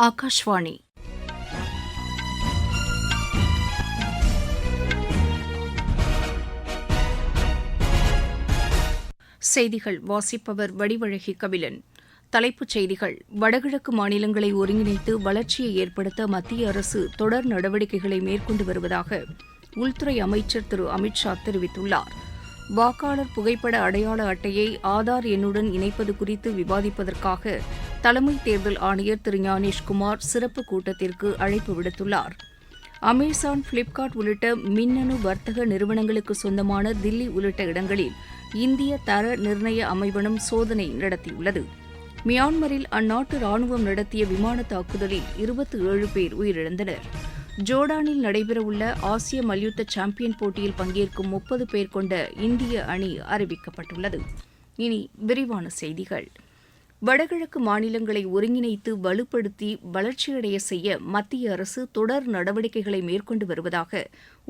ஆகாஷ்வாணி. செய்திகள் வாசிப்பவர் வடிவழகி கபிலன். தலைப்புச் செய்திகள். வடகிழக்கு மாநிலங்களை ஒருங்கிணைத்து வளர்ச்சியை ஏற்படுத்த மத்திய அரசு தொடர் நடவடிக்கைகளை மேற்கொண்டு வருவதாக உள்துறை அமைச்சர் திரு அமித் ஷா தெரிவித்துள்ளார். வாக்காளர் புகைப்பட அடையாள அட்டையை ஆதார் எண்ணுடன் இணைப்பது குறித்து விவாதிப்பதற்காக தலைமை தேர்தல் ஆணையர் திரு ஞானேஷ்குமார் சிறப்பு கூட்டத்திற்கு அழைப்பு விடுத்துள்ளார். அமேசான், பிளிப்கார்ட் உள்ளிட்ட மின்னணு வர்த்தக நிறுவனங்களுக்கு சொந்தமான தில்லி உள்ளிட்ட இடங்களில் இந்திய தர நிர்ணய அமைவனம் சோதனை நடத்தியுள்ளது. மியான்மரில் அந்நாட்டு ராணுவம் நடத்திய விமான தாக்குதலில் 27 பேர் உயிரிழந்தனர். ஜோர்டானில் நடைபெறவுள்ள ஆசிய மல்யுத்த சாம்பியன் போட்டியில் பங்கேற்கும் 30 பேர் கொண்ட இந்திய அணி அறிவிக்கப்பட்டுள்ளது. இனி விரிவான செய்திகள். வடகிழக்கு மாநிலங்களை ஒருங்கிணைத்து வலுப்படுத்தி வளர்ச்சியடைய செய்ய மத்திய அரசு தொடர் நடவடிக்கைகளை மேற்கொண்டு வருவதாக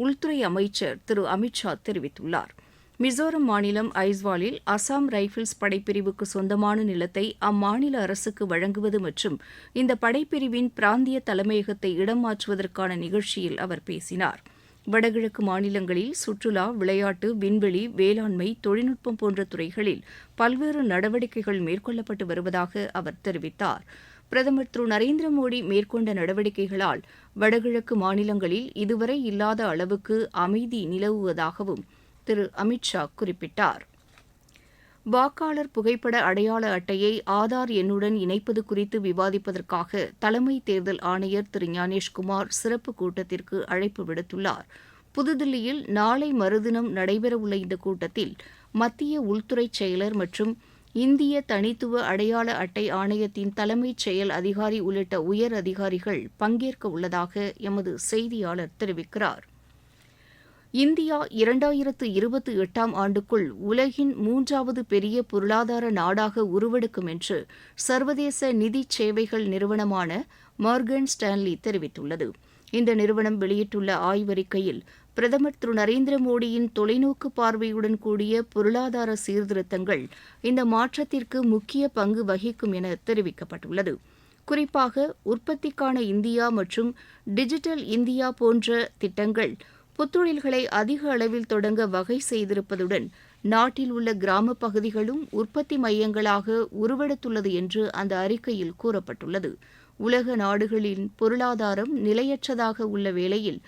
உள்துறை அமைச்சர் திரு அமித் ஷா தெரிவித்துள்ளார். மிசோரம் மாநிலம் ஐஸ்வாலில் அசாம் ரைபிள்ஸ் படைப்பிரிவுக்கு சொந்தமான நிலத்தை அம்மாநில அரசுக்கு வழங்குவது மற்றும் இந்த படைப்பிரிவின் பிராந்திய தலைமையகத்தை இடம் மாற்றுவதற்கான நிகழ்ச்சியில் அவர் பேசினார். வடகிழக்கு மாநிலங்களில் சுற்றுலா, விளையாட்டு, விண்வெளி, வேளாண்மை, தொழில்நுட்பம் போன்ற துறைகளில் பல்வேறு நடவடிக்கைகள் மேற்கொள்ளப்பட்டு வருவதாக அவர் தெரிவித்தார். பிரதமர் திரு நரேந்திர மோடி மேற்கொண்ட நடவடிக்கைகளால் வடகிழக்கு மாநிலங்களில் இதுவரை இல்லாத அளவுக்கு அமைதி நிலவுவதாகவும் திரு அமித் ஷா குறிப்பிட்டார். வாக்காளர் புகைப்பட அடையாள அட்டையை ஆதார் எண்ணுடன் இணைப்பது குறித்து விவாதிப்பதற்காக தலைமை தேர்தல் ஆணையர் திரு ஞானேஷ்குமார் சிறப்பு கூட்டத்திற்கு அழைப்பு விடுத்துள்ளார். புதுதில்லியில் நாளை மறுதினம் நடைபெறவுள்ள இந்த கூட்டத்தில் மத்திய உள்துறை செயலர் மற்றும் இந்திய தனித்துவ அடையாள அட்டை ஆணையத்தின் தலைமைச் செயல் அதிகாரி உள்ளிட்ட உயர் அதிகாரிகள் பங்கேற்க உள்ளதாக எமது செய்தியாளர் தெரிவிக்கிறார். இந்தியா 2028ஆம் ஆண்டுக்குள் உலகின் 3வது பெரிய பொருளாதார நாடாக உருவெடுக்கும் என்று சர்வதேச நிதி சேவைகள் நிறுவனமான மார்கன் ஸ்டான்லி தெரிவித்துள்ளது. இந்த நிறுவனம் வெளியிட்டுள்ள ஆய்வறிக்கையில் பிரதமர் திரு நரேந்திர மோடியின் தொலைநோக்கு பார்வையுடன் கூடிய பொருளாதார சீர்திருத்தங்கள் இந்த மாற்றத்திற்கு முக்கிய பங்கு வகிக்கும் என தெரிவிக்கப்பட்டுள்ளது. குறிப்பாக உற்பத்திக்கான இந்தியா மற்றும் டிஜிட்டல் இந்தியா போன்ற திட்டங்கள் புத்தொழில்களை அதிக அளவில் தொடங்க வகை செய்திருப்பதுடன் நாட்டில் உள்ள கிராமப் பகுதிகளும் உற்பத்தி மையங்களாக உருவெடுத்துள்ளது என்று அந்த அறிக்கையில் கூறப்பட்டுள்ளது. உலக நாடுகளின் பொருளாதாரம் நிலையற்றதாக உள்ள வேளையில்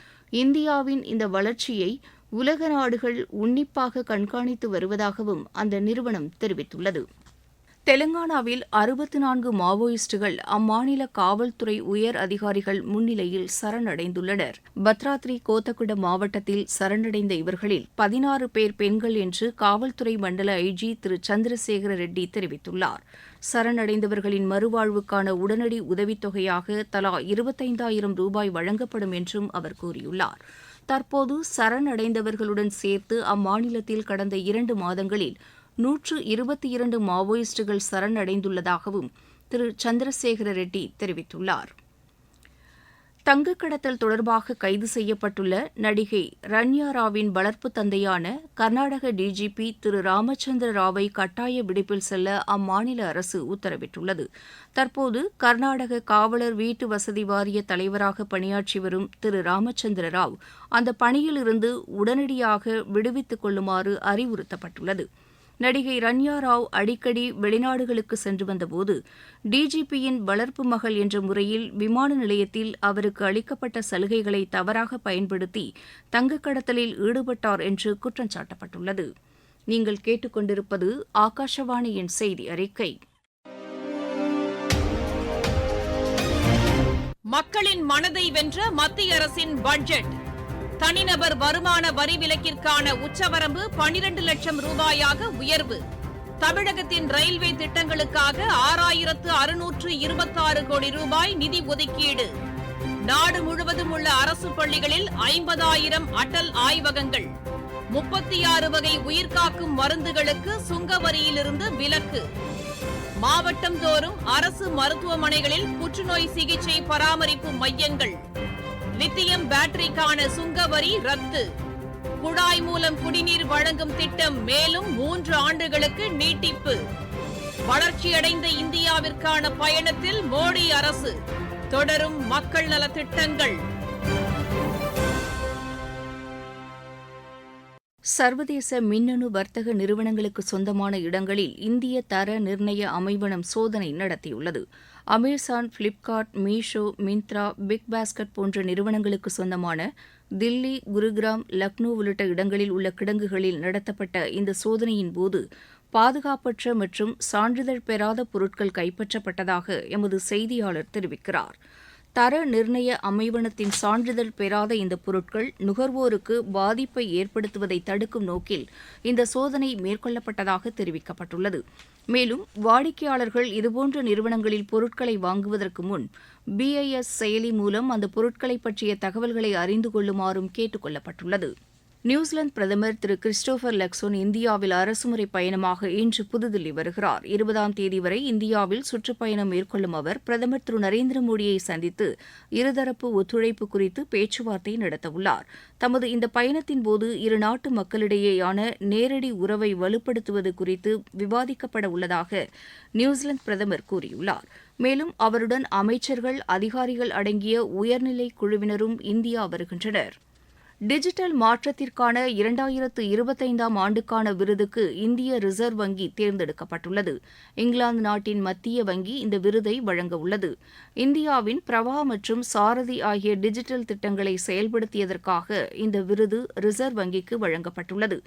இந்தியாவின் இந்த வளர்ச்சியை உலக நாடுகள் உன்னிப்பாக கண்காணித்து வருவதாகவும் அந்த நிறுவனம் தெரிவித்துள்ளது. தெலங்கானாவில் 64 மாவோயிஸ்டுகள் அம்மாநில காவல்துறை உயர் அதிகாரிகள் முன்னிலையில் சரணடைந்துள்ளனர். பத்ராத்ரி கோத்தகுட மாவட்டத்தில் சரணடைந்த இவர்களில் 16 பேர் பெண்கள் என்று காவல்துறை மண்டல ஐஜி திரு சந்திரசேகர ரெட்டி தெரிவித்துள்ளார். சரணடைந்தவர்களின் மறுவாழ்வுக்கான உடனடி உதவித்தொகையாக தலா 25,000 ரூபாய் வழங்கப்படும் என்றும் அவர் கூறியுள்ளார். தற்போது சரணடைந்தவர்களுடன் சேர்த்து அம்மாநிலத்தில் கடந்த 2 மாதங்களில் 122 மாவோயிஸ்டுகள் சரணடைந்துள்ளதாகவும் திரு சந்திரசேகர ரெட்டி தெரிவித்துள்ளார். தங்கக் கடத்தல் தொடர்பாக கைது செய்யப்பட்டுள்ள நடிகை ரன்யா ராவின் வளர்ப்பு தந்தையான கர்நாடக டிஜிபி திரு ராமச்சந்திர ராவை கட்டாய விடுப்பில் செல்ல அம்மாநில அரசு உத்தரவிட்டுள்ளது. தற்போது கர்நாடக காவலர் வீட்டு வசதி வாரிய தலைவராக பணியாற்றி வரும் திரு ராமச்சந்திர ராவ் அந்த பணியிலிருந்து உடனடியாக விடுவித்துக் கொள்ளுமாறு அறிவுறுத்தப்பட்டுள்ளது. நடிகை ரன்யா ராவ் அடிக்கடி வெளிநாடுகளுக்கு சென்று வந்தபோது டிஜிபியின் வளர்ப்பு மகள் என்ற முறையில் விமான நிலையத்தில் அவருக்கு அளிக்கப்பட்ட சலுகைகளை தவறாக பயன்படுத்தி தங்கக் கடத்தலில் ஈடுபட்டார் என்று குற்றம் சாட்டப்பட்டுள்ளது. நீங்கள் கேட்டுக்கொண்டிருப்பது ஆகாஷவாணியின் செய்தி அறிக்கை. மக்களின் மனதை வென்ற மத்திய அரசின் பட்ஜெட். தனிநபர் வருமான வரி விலக்கிற்கான உச்சவரம்பு 12 லட்சம் ரூபாயாக உயர்வு. தமிழகத்தின் ரயில்வே திட்டங்களுக்காக 6,626 கோடி ரூபாய் நிதி ஒதுக்கீடு. நாடு முழுவதும் உள்ள அரசு பள்ளிகளில் 50,000 அடல் ஆய்வகங்கள். 36 வகை உயிர்காக்கும் மருந்துகளுக்கு சுங்க வரியிலிருந்து விலக்கு. மாவட்டம் தோறும் அரசு மருத்துவமனைகளில் புற்றுநோய் சிகிச்சை பராமரிப்பு மையங்கள். லித்தியம் பேட்டரிக்கான சுங்க வரி ரத்து. குழாய் மூலம் குடிநீர் வழங்கும் திட்டம் மேலும் 3 ஆண்டுகளுக்கு நீட்டிப்பு. வளர்ச்சியடைந்த இந்தியாவிற்கான பயணத்தில் மோடி அரசு தொடரும் மக்கள் நலத் திட்டங்கள். சர்வதேச மின்னணு வர்த்தக நிறுவனங்களுக்கு சொந்தமான இடங்களில் இந்திய தர நிர்ணய அமைவனம் சோதனை நடத்தியுள்ளது. அமேசான், பிளிப்கார்ட், மீஷோ, மிந்த்ரா, பிக் பாஸ்கெட் போன்ற நிறுவனங்களுக்கு சொந்தமான தில்லி, குருகிராம், லக்னோ உள்ளிட்ட இடங்களில் உள்ள கிடங்குகளில் நடத்தப்பட்ட இந்த சோதனையின் போது பாதுகாப்பற்ற மற்றும் சான்றிதழ் பெறாத பொருட்கள் கைப்பற்றப்பட்டதாக எமது செய்தியாளர் தெரிவிக்கிறார். தர நிர்ணய அமைவனத்தின் சான்றிதழ் பெறாத இந்த பொருட்கள் நுகர்வோருக்கு பாதிப்பை ஏற்படுத்துவதை தடுக்கும் நோக்கில் இந்த சோதனை மேற்கொள்ளப்பட்டதாக தெரிவிக்கப்பட்டுள்ளது. மேலும் வாடிக்கையாளர்கள் இதுபோன்ற நிறுவனங்களில் பொருட்களை வாங்குவதற்கு முன் BIS செயலி மூலம் அந்த பொருட்களை பற்றிய தகவல்களை அறிந்து கொள்ளுமாறும் கேட்டுக் கொள்ளப்பட்டுள்ளது. நியூசிலாந்து பிரதமர் திரு கிறிஸ்டோபர் லக்சோன் இந்தியாவில் அரசுமுறை பயணமாக இன்று புதுதில்லி வருகிறார். 20ஆம் தேதி வரை இந்தியாவில் சுற்றுப்பயணம் மேற்கொள்ளும் அவர் பிரதமர் திரு நரேந்திர மோடியை சந்தித்து இருதரப்பு ஒத்துழைப்பு குறித்து பேச்சுவார்த்தை நடத்தவுள்ளார். தமது இந்த பயணத்தின்போது இரு நாட்டு மக்களிடையேயான நேரடி உறவை வலுப்படுத்துவது குறித்து விவாதிக்கப்பட உள்ளதாக நியூசிலாந்து பிரதமர் கூறியுள்ளார். மேலும் அவருடன் அமைச்சர்கள், அதிகாரிகள் அடங்கிய உயர்நிலை குழுவினரும் இந்தியா வருகின்றனர். டிஜிட்டல் மாற்றத்திற்கான 2025ஆம் ஆண்டுக்கான விருதுக்கு இந்திய ரிசர்வ் வங்கி தேர்ந்தெடுக்கப்பட்டுள்ளது. இங்கிலாந்து நாட்டின் மத்திய வங்கி இந்த விருதை வழங்கவுள்ளது. இந்தியாவின் பிரவா மற்றும் சாரதி ஆகிய டிஜிட்டல் திட்டங்களை செயல்படுத்தியதற்காக இந்த விருது ரிசர்வ் வங்கிக்கு வழங்கப்பட்டுள்ளது.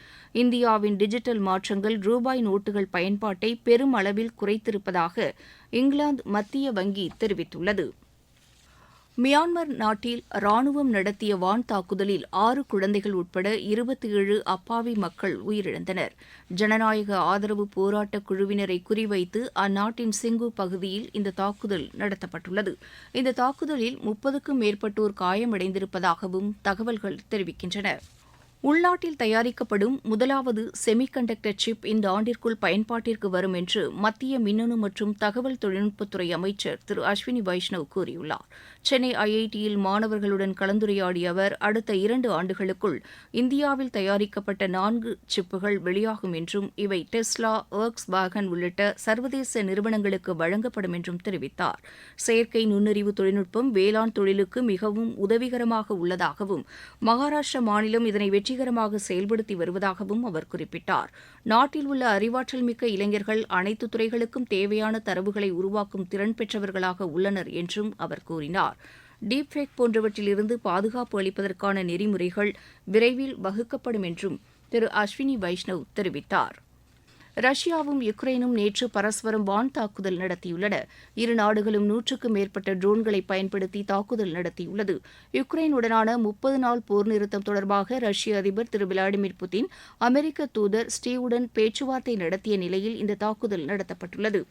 இந்தியாவின் டிஜிட்டல் மாற்றங்கள் ரூபாய் நோட்டுகள் பயன்பாட்டை பெருமளவில் குறைத்திருப்பதாக இங்கிலாந்து மத்திய வங்கி தெரிவித்துள்ளது. மியான்மர் நாட்டில் ராணுவம் நடத்திய வான் தாக்குதலில் 6 குழந்தைகள் உட்பட 27 அப்பாவி மக்கள் உயிரிழந்தனர். ஜனநாயக ஆதரவு போராட்ட குழுவினரை குறிவைத்து அந்நாட்டின் சிங்கு பகுதியில் இந்த தாக்குதல் நடத்தப்பட்டுள்ளது. இந்த தாக்குதலில் 30க்கும் மேற்பட்டோர் காயமடைந்திருப்பதாகவும் தகவல்கள் தெரிவிக்கின்றன. உள்நாட்டில் தயாரிக்கப்படும் முதலாவது செமிகண்டக்டர் சிப் இந்த ஆண்டிற்குள் பயன்பாட்டிற்கு வரும் என்று மத்திய மின்னணு மற்றும் தகவல் தொழில்நுட்பத்துறை அமைச்சர் திரு அஸ்வினி வைஷ்ணவ் கூறியுள்ளார். சென்னை IITயில் மாணவர்களுடன் கலந்துரையாடிய அவர் அடுத்த 2 ஆண்டுகளுக்குள் இந்தியாவில் தயாரிக்கப்பட்ட 4 சிப்புகள் வெளியாகும் என்றும் இவை டெஸ்லா, ஒர்க்ஸ் வேகன் உள்ளிட்ட சர்வதேச நிறுவனங்களுக்கு வழங்கப்படும் என்றும் தெரிவித்தார். செயற்கை நுண்ணறிவு தொழில்நுட்பம் வேளாண் தொழிலுக்கு மிகவும் உதவிகரமாக உள்ளதாகவும் மகாராஷ்டிரா மாநிலம் இதனை வெற்றிகரமாக செயல்படுத்தி வருவதாகவும் அவர் குறிப்பிட்டார். நாட்டில் உள்ள அறிவாற்றல் மிக்க இளைஞர்கள் அனைத்து துறைகளுக்கும் தேவையான தரவுகளை உருவாக்கும் திறன் பெற்றவர்களாக உள்ளனர் என்றும் அவர் கூறினார். டீப்ஃபேக் போன்றவற்றிலிருந்து பாதுகாப்பு அளிப்பதற்கான நெறிமுறைகள் விரைவில் வகுக்கப்படும் என்றும் திரு அஸ்வினி வைஷ்ணவ் தெரிவித்தார். ரஷ்யாவும் யுக்ரைனும் நேற்று பரஸ்பரம் வான் தாக்குதல் நடத்தியுள்ளன. இரு நாடுகளும் 100க்கும் மேற்பட்ட ட்ரோன்களை பயன்படுத்தி தாக்குதல் நடத்தியுள்ளது. யுக்ரைனுடனான 30 நாள் போர் நிறுத்தம் தொடர்பாக ரஷ்ய அதிபர் திரு விளாடிமிர் புட்டின் அமெரிக்க தூதர் ஸ்டீவுடன் பேச்சுவார்த்தை நடத்திய நிலையில் இந்த தாக்குதல் நடத்தப்பட்டுள்ளது.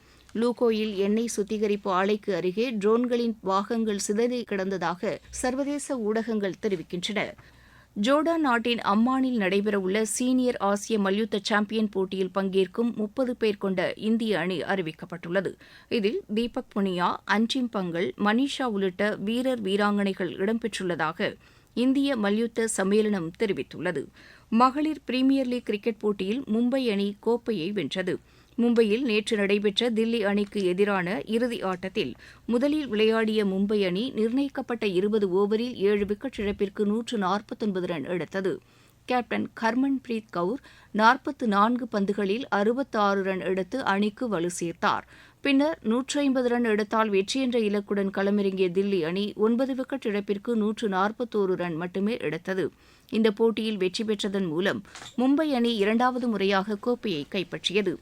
லூகோயில் எண்ணெய் சுத்திகரிப்பு ஆலைக்கு அருகே ட்ரோன்களின் பாகங்கள் சிதறி கிடந்ததாக சர்வதேச ஊடகங்கள் தெரிவிக்கின்றன. ஜோர்டான் நாட்டின் அம்மானில் நடைபெறவுள்ள சீனியர் ஆசிய மல்யுத்த சாம்பியன் போட்டியில் பங்கேற்கும் 30 பேர் கொண்ட இந்திய அணி அறிவிக்கப்பட்டுள்ளது. இதில் தீபக் புனியா, அன்டிம் பங்கல், மனிஷா உள்ளிட்ட வீரர் வீராங்கனைகள் இடம்பெற்றுள்ளதாக இந்திய மல்யுத்த சம்மேளனம் தெரிவித்துள்ளது. மகளிர் பிரீமியர் லீக் கிரிக்கெட் போட்டியில் மும்பை அணி கோப்பையை வென்றது. மும்பையில் நேற்று நடைபெற்ற தில்லி அணிக்கு எதிரான இறுதி ஆட்டத்தில் முதலில் விளையாடிய மும்பை அணி நிர்ணயிக்கப்பட்ட 20 ஓவரில் 7 விக்கெட் இழப்பிற்கு 149 ரன் எடுத்தது. கேப்டன் ஹர்மன்பிரீத் கவுர் 44 பந்துகளில் 66 ரன் எடுத்து அணிக்கு வலு சேர்த்தார். பின்னர் 150 ரன் எடுத்தால் வெற்றி என்ற இலக்குடன் களமிறங்கிய தில்லி அணி 9 விக்கெட் இழப்பிற்கு 141 ரன் மட்டுமே எடுத்தது. இந்த போட்டியில் வெற்றி பெற்றதன் மூலம் மும்பை அணி 2வது முறையாக கோப்பையை கைப்பற்றியது.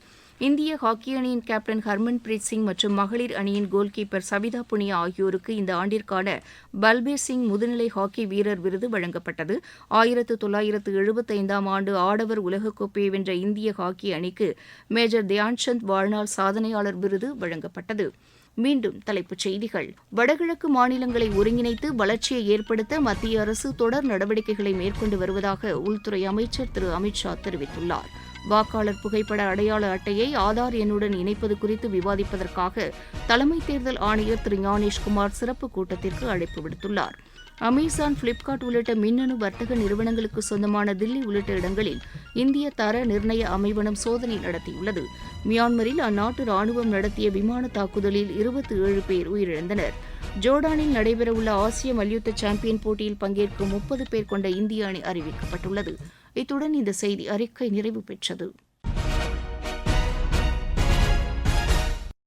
இந்திய ஹாக்கி அணியின் கேப்டன் ஹர்மன்பிரீத் சிங் மற்றும் மகளிர் அணியின் கோல் கீப்பர் சபிதா புனியா ஆகியோருக்கு இந்த ஆண்டிற்கான பல்பீர் சிங் முதுநிலை ஹாக்கி வீரர் விருது வழங்கப்பட்டது. 1975ஆம் ஆண்டு ஆடவர் உலகக்கோப்பையை வென்ற இந்திய ஹாக்கி அணிக்கு மேஜர் தியான்சந்த் வாழ்நாள் சாதனையாளர் விருது வழங்கப்பட்டது. மீண்டும் தலைப்புச் செய்திகள். வடகிழக்கு மாநிலங்களை ஒருங்கிணைத்து வளர்ச்சியை ஏற்படுத்த மத்திய அரசு தொடர் நடவடிக்கைகளை மேற்கொண்டு வருவதாக உள்துறை அமைச்சர் திரு அமித் ஷா தெரிவித்துள்ளார். வாக்காளர் புகைப்பட அடையாள அட்டையை ஆதார் எண்ணுடன் இணைப்பது குறித்து விவாதிப்பதற்காக தலைமை தேர்தல் ஆணையர் திரு ஞானேஷ்குமார் சிறப்பு கூட்டத்திற்கு அழைப்பு விடுத்துள்ளார். அமேசான், பிளிப்கார்ட் உள்ளிட்ட மின்னணு வர்த்தக நிறுவனங்களுக்கு சொந்தமான தில்லி உள்ளிட்ட இடங்களில் இந்திய தர நிர்ணய அமைவனம் சோதனை நடத்தியுள்ளது. மியான்மரில் அந்நாட்டு ராணுவம் நடத்திய விமான தாக்குதலில் 27 பேர் உயிரிழந்தனர். ஜோர்டானில் நடைபெறவுள்ள ஆசிய மல்யுத்த சாம்பியன் போட்டியில் பங்கேற்கும் 30 பேர் கொண்ட இந்திய அணி அறிவிக்கப்பட்டுள்ளது. இத்துடன் இந்த செய்தி அறிக்கை நிறைவு பெற்றது.